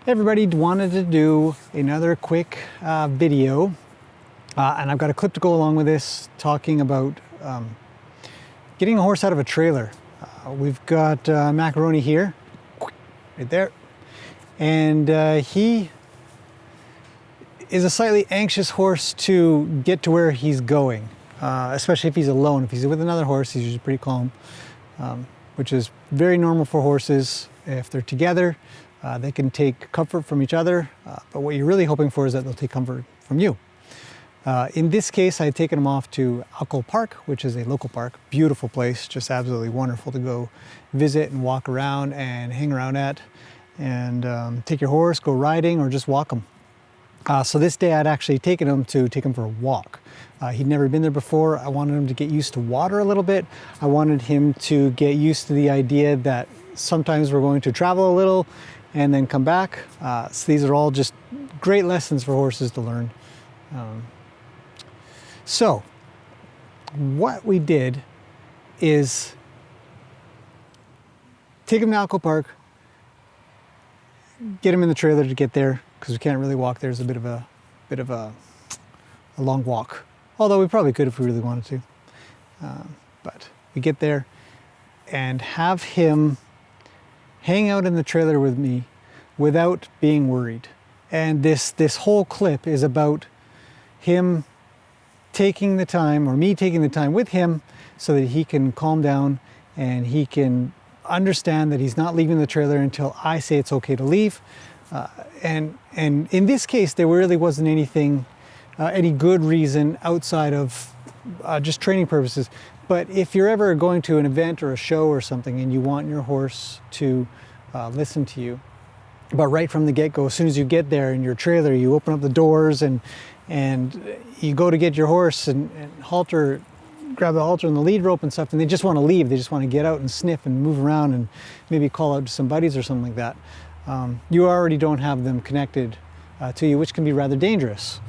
Everybody wanted to do another quick video, and I've got a clip to go along with this talking about getting a horse out of a trailer. We've got Macaroni here, right there, and he is a slightly anxious horse to get to where he's going, especially if he's alone. If he's with another horse, he's usually pretty calm, which is very normal for horses. If they're together, they can take comfort from each other, but what you're really hoping for is that they'll take comfort from you. In this case, I had taken him off to Alco Park, which is a local park. Beautiful place, just absolutely wonderful to go visit and walk around and hang around at, and take your horse, go riding, or just walk him. So this day I'd actually taken him to take him for a walk. He'd never been there before. I wanted him to get used to water a little bit. I wanted him to get used to the idea that sometimes we're going to travel a little and then come back. So these are all just great lessons for horses to learn. So what we did is take him to Alco Park, get him in the trailer to get there, because we can't really walk. There's a bit of a long walk. Although we probably could if we really wanted to. But we get there and have him hang out in the trailer with me without being worried. And this whole clip is about him taking the time, or me taking the time with him, so that he can calm down and he can understand that he's not leaving the trailer until I say it's okay to leave. And in this case, there really wasn't anything, any good reason outside of just training purposes. But if you're ever going to an event or a show or something and you want your horse to listen to you, but right from the get-go, as soon as you get there in your trailer, you open up the doors and you go to get your horse and halter, grab the halter and the lead rope and stuff, and they just want to leave. They just want to get out and sniff and move around and maybe call out to some buddies or something like that. You already don't have them connected to you, which can be rather dangerous.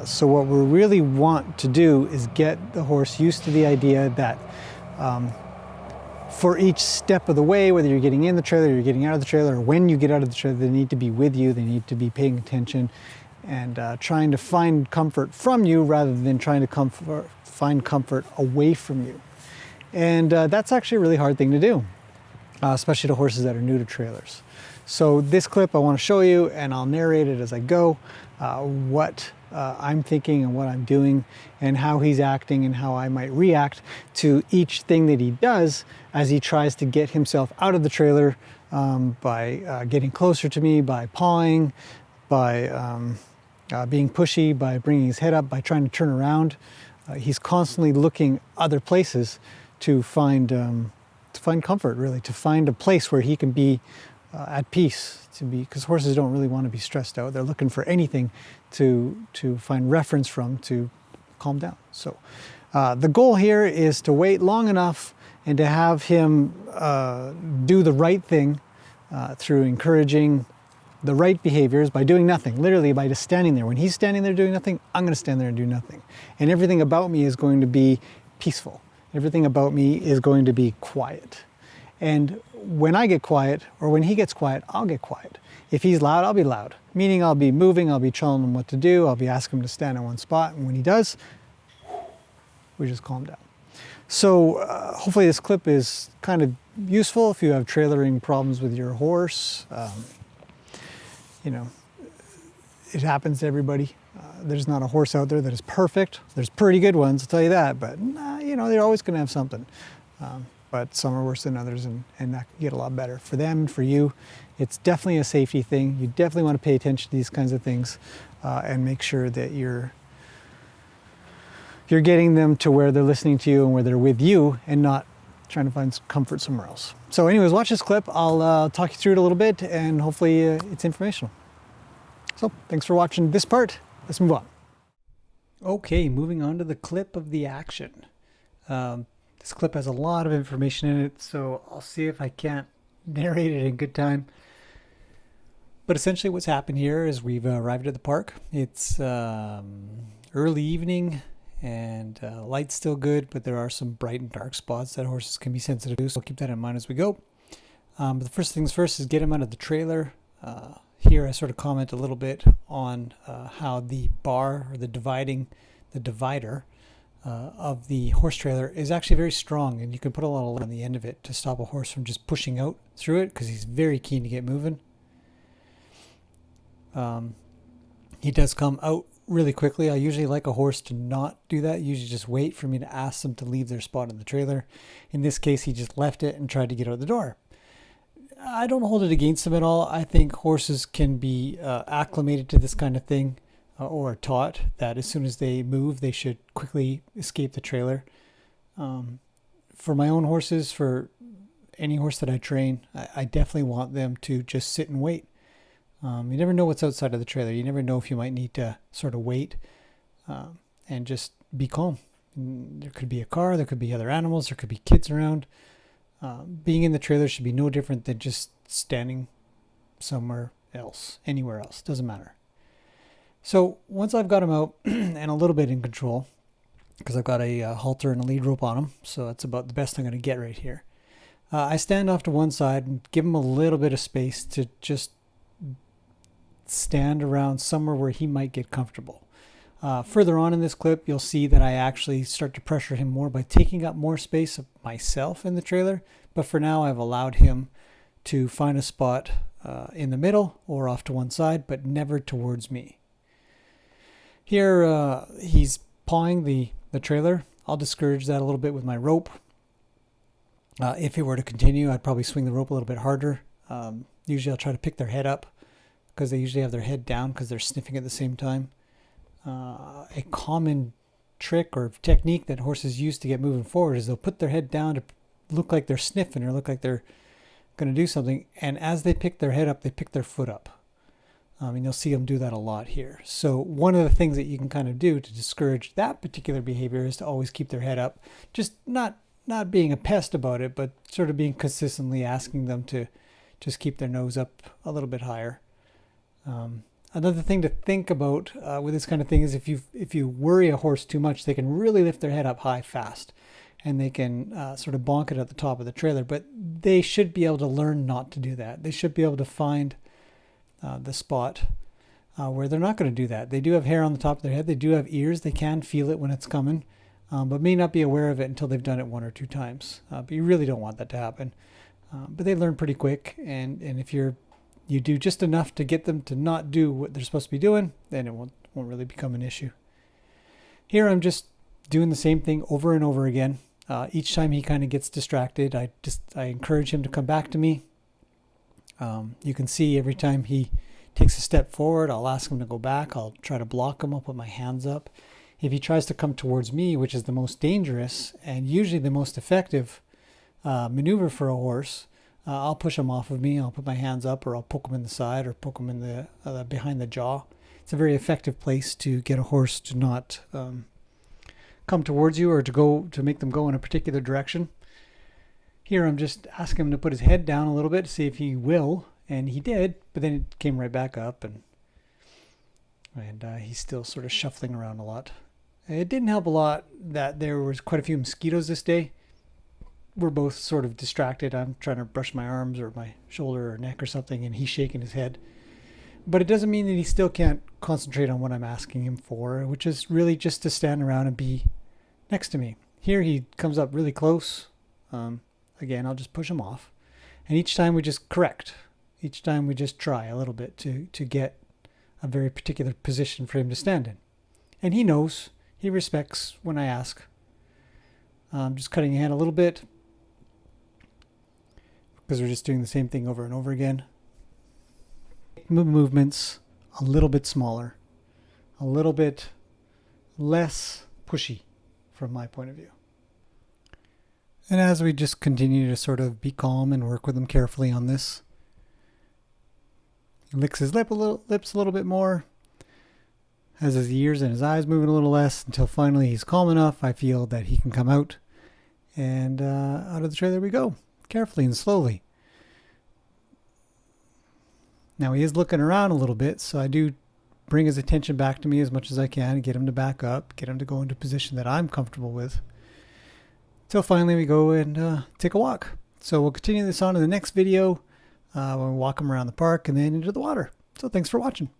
So what we really want to do is get the horse used to the idea that for each step of the way, whether you're getting in the trailer, you're getting out of the trailer, or when you get out of the trailer, they need to be with you, they need to be paying attention and trying to find comfort from you rather than trying to find comfort away from you. And that's actually a really hard thing to do, especially to horses that are new to trailers. So this clip I want to show you, and I'll narrate it as I go, what I'm thinking and what I'm doing and how he's acting and how I might react to each thing that he does as he tries to get himself out of the trailer, by getting closer to me, by pawing, by being pushy, by bringing his head up, by trying to turn around. He's constantly looking other places to find comfort, really, to find a place where he can be at peace, because horses don't really want to be stressed out. They're looking for anything to find reference from to calm down. So the goal here is to wait long enough and to have him do the right thing through encouraging the right behaviors by doing nothing, literally by just standing there. When he's standing there doing nothing, I'm going to stand there and do nothing. And everything about me is going to be peaceful. Everything about me is going to be quiet. And when I get quiet, or when he gets quiet, I'll get quiet. If he's loud, I'll be loud. Meaning I'll be moving, I'll be telling him what to do, I'll be asking him to stand in one spot, and when he does, we just calm down. So hopefully this clip is kind of useful if you have trailering problems with your horse. You know, it happens to everybody. There's not a horse out there that is perfect. There's pretty good ones, I'll tell you that, but you know, they're always going to have something. But some are worse than others, and that can get a lot better. For them, for you, it's definitely a safety thing. You definitely want to pay attention to these kinds of things and make sure that you're getting them to where they're listening to you and where they're with you and not trying to find comfort somewhere else. So anyways, watch this clip. I'll talk you through it a little bit, and hopefully it's informational. So thanks for watching this part. Let's move on. Okay, moving on to the clip of the action. This clip has a lot of information in it, so I'll see if I can't narrate it in good time. But essentially what's happened here is we've arrived at the park. It's early evening, and light's still good, but there are some bright and dark spots that horses can be sensitive to, so keep that in mind as we go. But the first things first is get him out of the trailer. Here I sort of comment a little bit on how the bar, or the divider of the horse trailer is actually very strong, and you can put a lot of weight on the end of it to stop a horse from just pushing out through it, because he's very keen to get moving. He does come out really quickly. I usually like a horse to not do that. Usually just wait for me to ask them to leave their spot in the trailer. In this case, he just left it and tried to get out the door. I don't hold it against him at all. I think horses can be acclimated to this kind of thing, or taught that as soon as they move, they should quickly escape the trailer. For my own horses, for any horse that I train, I definitely want them to just sit and wait. You never know what's outside of the trailer. You never know if you might need to sort of wait and just be calm. There could be a car, there could be other animals, there could be kids around. Being in the trailer should be no different than just standing somewhere else, anywhere else, doesn't matter. So once I've got him out and a little bit in control, because I've got a halter and a lead rope on him, so that's about the best I'm going to get right here. I stand off to one side and give him a little bit of space to just stand around somewhere where he might get comfortable. Further on in this clip, you'll see that I actually start to pressure him more by taking up more space of myself in the trailer. But for now, I've allowed him to find a spot in the middle or off to one side, but never towards me. Here, he's pawing the trailer. I'll discourage that a little bit with my rope. If it were to continue, I'd probably swing the rope a little bit harder. Usually I'll try to pick their head up, because they usually have their head down because they're sniffing at the same time. A common trick or technique that horses use to get moving forward is they'll put their head down to look like they're sniffing or look like they're going to do something. And as they pick their head up, they pick their foot up. And you'll see them do that a lot here. So one of the things that you can kind of do to discourage that particular behavior is to always keep their head up. Just not being a pest about it, but sort of being consistently asking them to just keep their nose up a little bit higher. Another thing to think about with this kind of thing is if you worry a horse too much, they can really lift their head up high fast, and they can sort of bonk it at the top of the trailer. But they should be able to learn not to do that. They should be able to find the spot where they're not going to do that. They do have hair on the top of their head. They do have ears. They can feel it when it's coming, but may not be aware of it until they've done it one or two times. But you really don't want that to happen. But they learn pretty quick, and if you do just enough to get them to not do what they're supposed to be doing, then it won't really become an issue. Here I'm just doing the same thing over and over again. Each time he kind of gets distracted, I encourage him to come back to me. You can see every time he takes a step forward, I'll ask him to go back. I'll try to block him. I'll put my hands up. If he tries to come towards me, which is the most dangerous and usually the most effective maneuver for a horse, I'll push him off of me. I'll put my hands up, or I'll poke him in the side, or poke him in the behind the jaw. It's a very effective place to get a horse to not come towards you, or to make them go in a particular direction. Here I'm just asking him to put his head down a little bit to see if he will, and he did, but then it came right back up, and he's still sort of shuffling around a lot. It didn't help a lot that there was quite a few mosquitoes this day. We're both sort of distracted. I'm trying to brush my arms or my shoulder or neck or something, and he's shaking his head. But it doesn't mean that he still can't concentrate on what I'm asking him for, which is really just to stand around and be next to me. Here he comes up really close. Again, I'll just push him off. And each time we just correct. Each time we just try a little bit to get a very particular position for him to stand in. And he knows. He respects when I ask. Just cutting your hand a little bit, because we're just doing the same thing over and over again. Movements a little bit smaller, a little bit less pushy from my point of view. And as we just continue to sort of be calm and work with him carefully on this, he licks his lips a little bit more, has his ears and his eyes moving a little less, until finally he's calm enough. I feel that he can come out, and out of the trailer we go, carefully and slowly. Now he is looking around a little bit, so I do bring his attention back to me as much as I can and get him to back up, get him to go into a position that I'm comfortable with, till finally we go and take a walk. So we'll continue this on in the next video when we walk him around the park and then into the water. So thanks for watching.